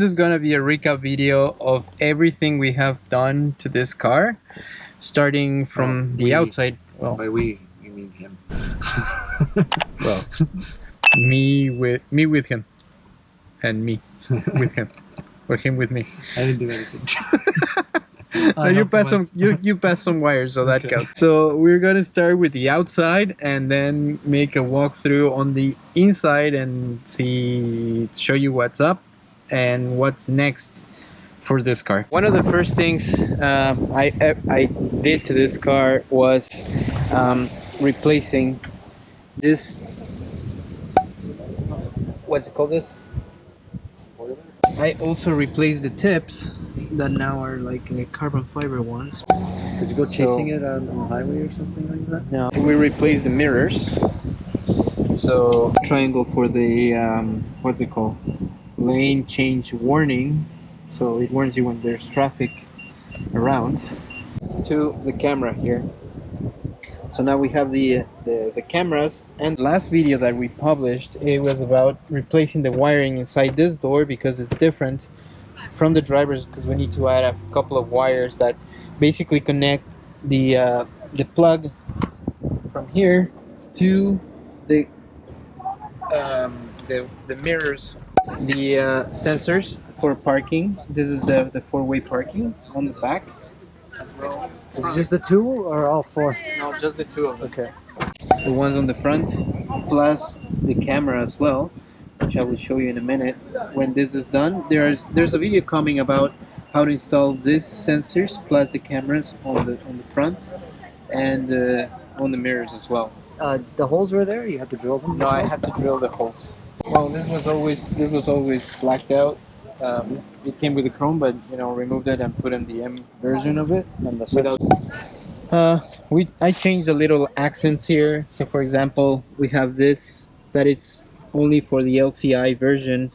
this is gonna be a recap video of everything we have done to this car, starting from the outside. Well, by we, you mean him. Well, me with him, and me with him, or him with me. I didn't do anything. No, you pass some wires, so that counts. So we're gonna start with the outside and then make a walkthrough on the inside and show you what's up and what's next for this car. One of the first things I did to this car was replacing this. What's it called? This. I also replaced the tips that now are like carbon fiber ones. Did you go chasing it on the highway or something like that? No. We replaced the mirrors. So triangle for the what's it called? Lane change warning. So it warns you when there's traffic around. To the camera here. So now we have the cameras, and last video that we published, it was about replacing the wiring inside this door because it's different from the drivers, because we need to add a couple of wires that basically connect the plug from here to the mirrors, the sensors for parking. This is the four-way parking on the back as well. Is it just the two or all four? No, just the two of them. Okay. The ones on the front, plus the camera as well, which I will show you in a minute. When this is done, there's a video coming about how to install these sensors plus the cameras on the front and on the mirrors as well. The holes were there. You had to drill them. No, I had to drill the holes. Well, this was always blacked out. It came with the chrome, but removed it and put in the M version of it. And the sensor. I changed the little accents here. So for example, we have this that it's only for the LCI version,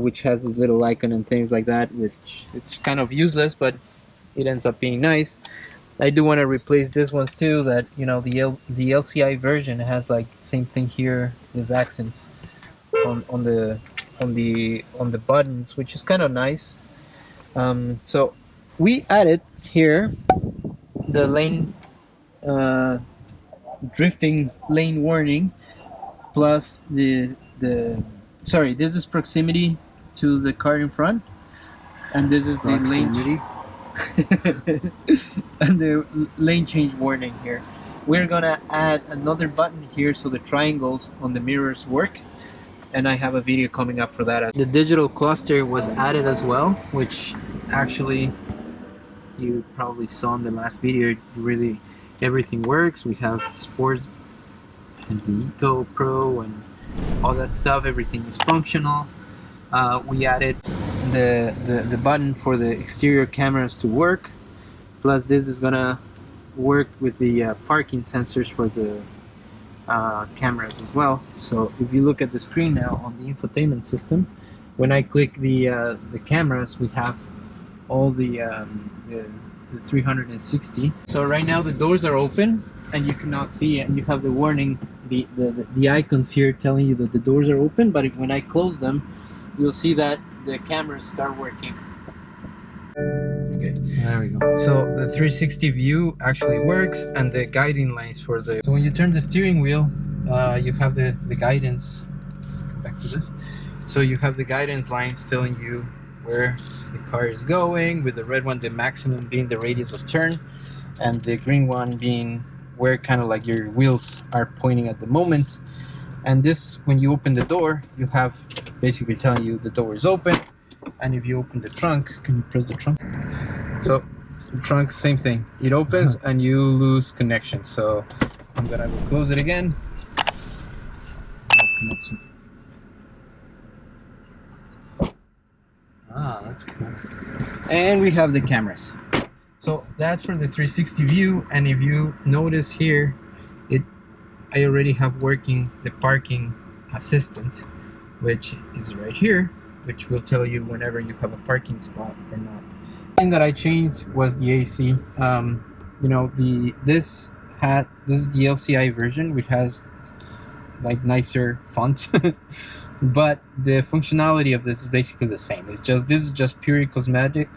which has this little icon and things like that, which it's kind of useless, but it ends up being nice. I do want to replace this ones too, that the LCI version has like same thing here, these accents on the buttons, which is kind of nice. So we added here the lane drifting lane warning, plus sorry, this is proximity to the car in front, and this is the lane and the lane change warning here. We're gonna add another button here so the triangles on the mirrors work, and I have a video coming up for that. The digital cluster was added as well, which actually you probably saw in the last video. Really, everything works. We have sports and the Eco Pro and all that stuff. Everything is functional. We added the button for the exterior cameras to work. Plus, this is gonna work with the parking sensors for the cameras as well. So if you look at the screen now on the infotainment system, when I click the cameras, we have all the 360. So right now the doors are open and you cannot see it, and you have the warning, the icons here telling you that the doors are open, but when I close them, you'll see that the cameras start working. Okay, there we go. So the 360 view actually works, and the guiding lines for the... So when you turn the steering wheel, you have the guidance. Come back to this. So you have the guidance lines telling you where the car is going, with the red one, the maximum being the radius of turn, and the green one being where kind of like your wheels are pointing at the moment. And this, when you open the door, you have basically telling you the door is open. And if you open the trunk, can you press the trunk? So the trunk, same thing. It opens and you lose connection. So I'm gonna close it again. No connection. Ah, that's cool. And we have the cameras. So that's for the 360 view. And if you notice here, I already have working the parking assistant, which is right here, which will tell you whenever you have a parking spot or not. The thing that I changed was the AC. This is the LCI version, which has like nicer font. but the functionality of this is basically the same. This is just purely cosmetic.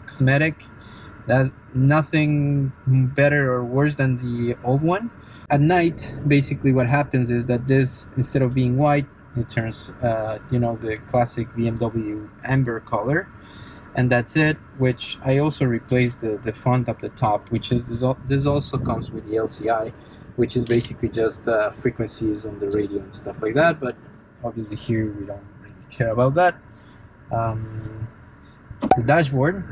That's nothing better or worse than the old one. At night, basically what happens is that this, instead of being white, it turns the classic BMW amber color, and that's it. Which I also replaced the font up the top, which is this also comes with the LCI, which is basically just frequencies on the radio and stuff like that, but obviously here we don't really care about that. The dashboard,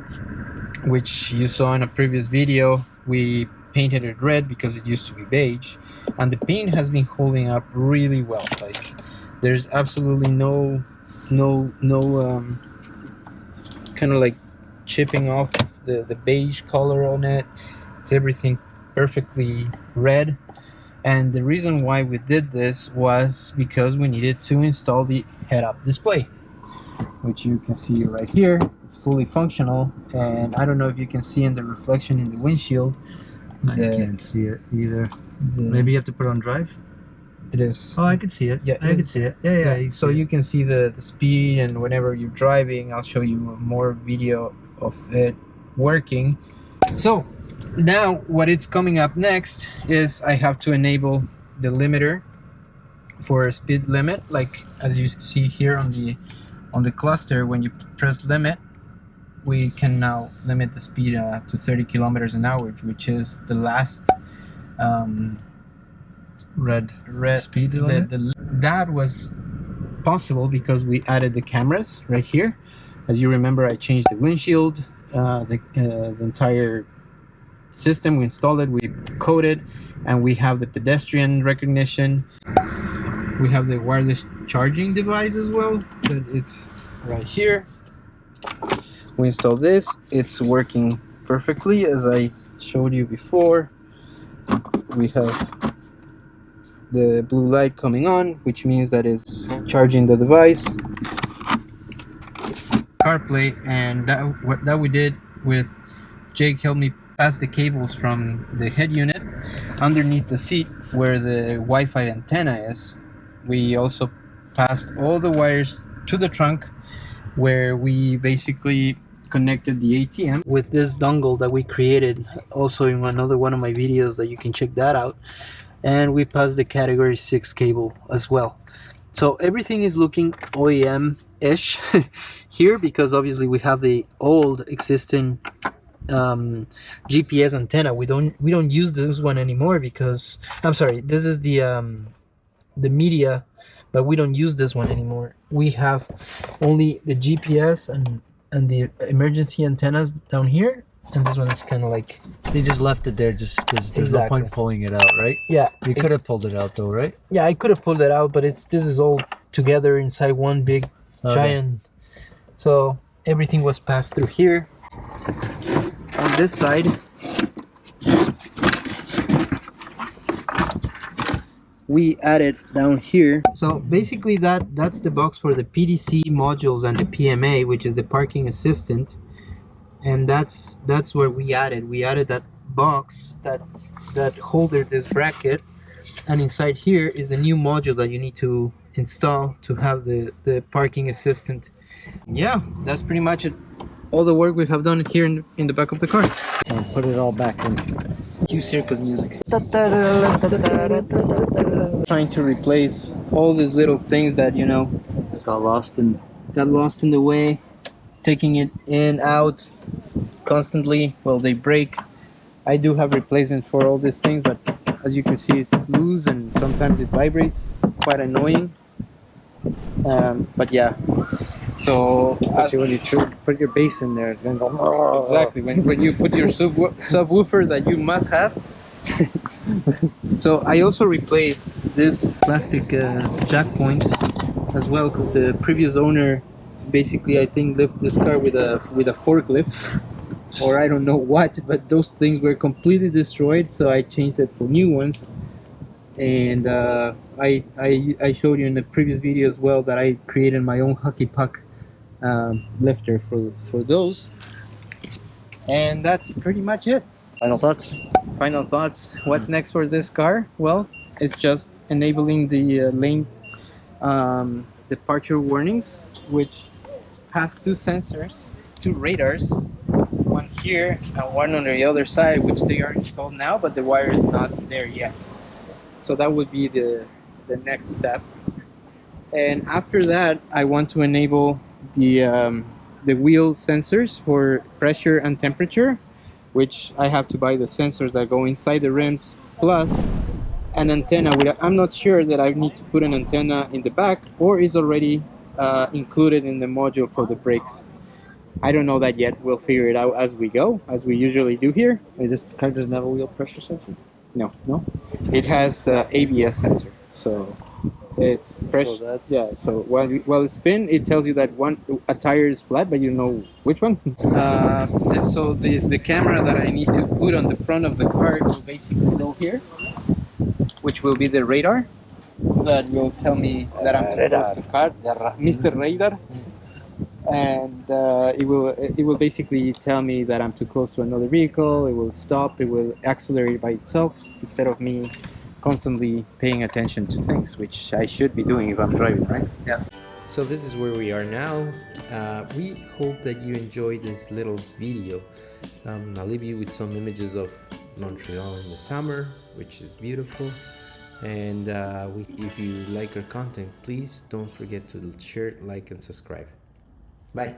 which you saw in a previous video, we painted it red because it used to be beige, and the paint has been holding up really well. Like, there's absolutely no kind of like chipping off the beige color on it. It's everything perfectly red. And the reason why we did this was because we needed to install the head-up display, which you can see right here. It's fully functional, and I don't know if you can see in the reflection in the windshield. I can't see it either. Maybe you have to put it on drive? It is. Oh, I can see it. Yeah, I can see it. Yeah. So you can see the speed, and whenever you're driving, I'll show you more video of it working. So now what it's coming up next is I have to enable the limiter for a speed limit. Like, as you see here on the cluster, when you press limit, we can now limit the speed to 30 kilometers an hour, which is the last red speed limit. That was possible because we added the cameras right here. As you remember, I changed the windshield, the entire system. We installed it, we coded, and we have the pedestrian recognition. We have the wireless charging device as well, but it's right here. We installed this. It's working perfectly as I showed you before. We have the blue light coming on, which means that it's charging the device. CarPlay, and that we did with Jake helped me pass the cables from the head unit underneath the seat where the Wi-Fi antenna is. We also passed all the wires to the trunk where we basically connected the ATM with this dongle that we created also in another one of my videos that you can check that out, and we passed the category 6 cable as well. So everything is looking OEM-ish here because obviously we have the old existing GPS antenna. We don't use this one anymore because this is the media, but we don't use this one anymore. We have only the GPS and the emergency antennas down here, and this one is kind of like, they just left it there just because there's no point pulling it out, right? Yeah, you could have pulled it out though, right? Yeah, I could have pulled it out, but this is all together inside one big giant. So everything was passed through here. On this side, we added down here. So basically that's the box for the PDC modules and the PMA, which is the parking assistant, and that's where we added that box, that holder, this bracket, and inside here is the new module that you need to install to have the parking assistant. Yeah, that's pretty much it. All the work we have done here in the back of the car. And put it all back in. Cue circus music. Trying to replace all these little things that got lost in the way, taking it in, out constantly. Well, they break. I do have replacements for all these things, but as you can see, it's loose and sometimes it vibrates. Quite annoying. But yeah. So especially when you put your bass in there, it's gonna go. Exactly. When you put your subwoofer that you must have. So I also replaced this plastic jack points as well, because the previous owner basically, I think, left this car with a forklift, or I don't know what, but those things were completely destroyed. So I changed it for new ones. And I showed you in the previous video as well that I created my own hockey puck lifter for those. And that's pretty much it. Final thoughts. What's next for this car? Well, it's just enabling the lane departure warnings, which has two sensors, two radars, one here and one on the other side, which they are installed now, but the wire is not there yet. So that would be the next step. And after that, I want to enable the wheel sensors for pressure and temperature, which I have to buy the sensors that go inside the rims, plus an antenna. I'm not sure that I need to put an antenna in the back, or is already included in the module for the brakes. I don't know that yet. We'll figure it out as we go, as we usually do here. Wait, this car doesn't have a wheel pressure sensor? No. It has ABS sensor, so it's pressure. So that's... Yeah. So while it's spin, it tells you that a tire is flat, but you don't know which one. So the camera that I need to put on the front of the car will basically go here, which will be the radar that will tell me that I'm too close to car, Mr. Radar. And it will basically tell me that I'm too close to another vehicle. It will stop. It will accelerate by itself instead of me constantly paying attention to things, which I should be doing if I'm driving, right? Yeah. So this is where we are now. We hope that you enjoyed this little video. I'll leave you with some images of Montreal in the summer, which is beautiful. And if you like our content, please don't forget to share, like, and subscribe. Bye.